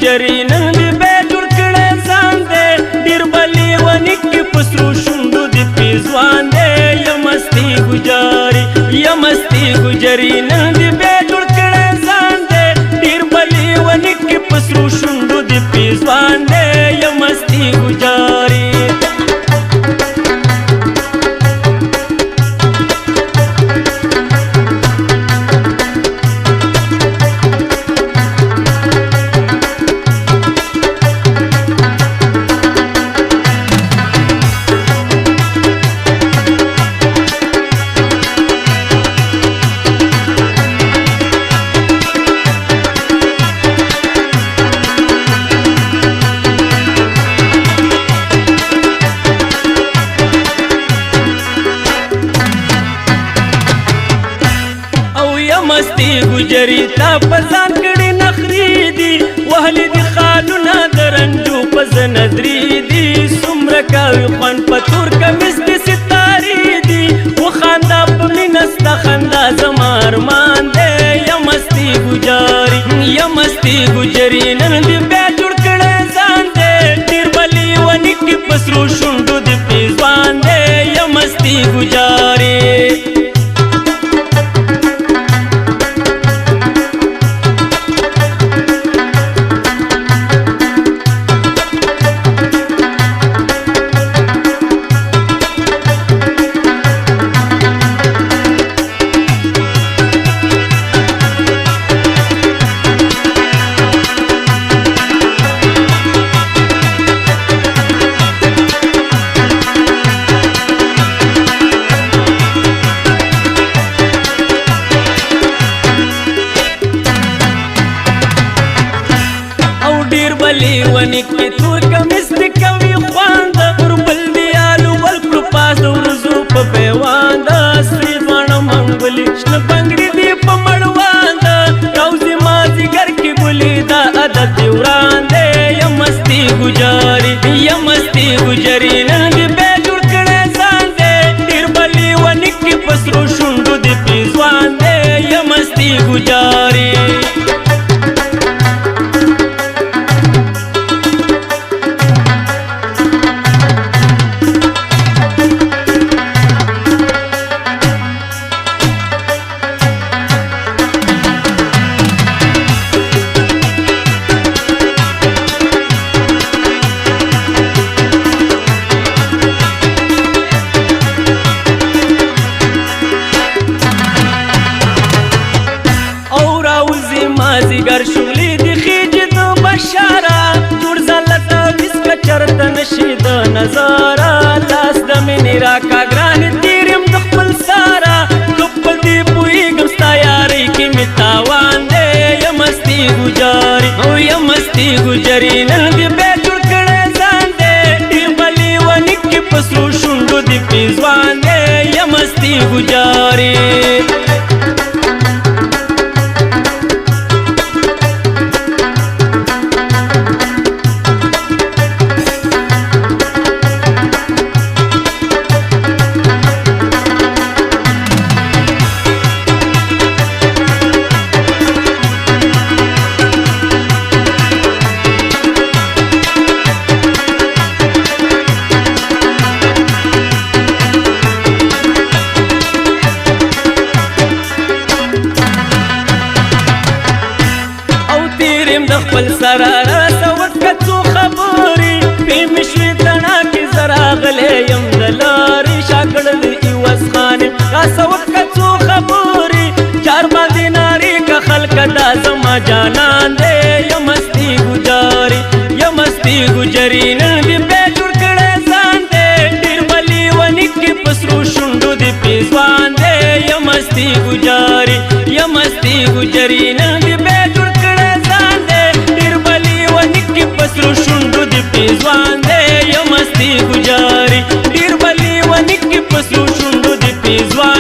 ګجري نن دې بې جوړ کړی ځان دی ډېر بلې ونې کې په سرو شونډو دې پیزوان دی یمستې ګجاري یمستې ګجري نن دې بې جوړ کړی ځان دی ډېر بلې ونې کې په سرو شونډو دې پیزوان دی یمستې ګجاري یمستې ګجري تا په ځان کړي نخرې دي وهلې دي خالونه د رنجو په زندرې دي څومره کوي خوند په تور کمیس دې ستارې دي وخانده په مینه ستا خندا زما ارمان دی یمستې ګجاري یمستې ګجري نن دې بیا جوړ کړی ځان دی ډېر بلې ونې کې په سرو شونډو دې پیزوان دی یمستې ګجاري ډېر بلې ونې کې تور کمیس دې کوي خواند پر بل دیالو بل کړو پاس د ورځو په پیوند سرې باڼه منګولې شنه بنګړي دې په مړوند روزي مازدیګر کې ګلې دا عادت دې وران دی یمستې ګجاري یمستې ګجري نن دې بیا جوړ کړی ځان دی ډېر بلې ونې کې په سرو شونډو دې پیزوان دی یمستې ګجاري مازدیګر شغلې دې خېجې د بشاره جوړ ځلته ویسکه چرته نشي د نظاره لاس د مینې راکا ګرانې تېر یم د خپل ساره که په دې پوهېږم ستا یارۍ کې مې تاوان دی یمستې ګجاري او یمستې ګجري نن دې بیا جوړ کړی ځان دی ډېر بلې ونې کې په سرو شونډو دې پیزوان دی یمستې ګجاري د خپل سره راسوت که څو خبرې پې مې شوې تڼا کې زه راغلی یم د لارې شاګړ د عوض خان یم راسوت که څو خبرې چار باندې نارې که خلکه دا زما جانان دی یمستې ګجاري یمستې ګجري نن دې بیا جوړ کړی ځان دی ډېر بلې ونې کې په سرو شونډو دې پیزوان دی یمستې ګجاري یمستې ګجري نن دې بیا جوړ پسرو شونډو دې پیزوان دی یمستې ګجاري ډېر بلې ونې کې پسرو شونډو دې پیزوان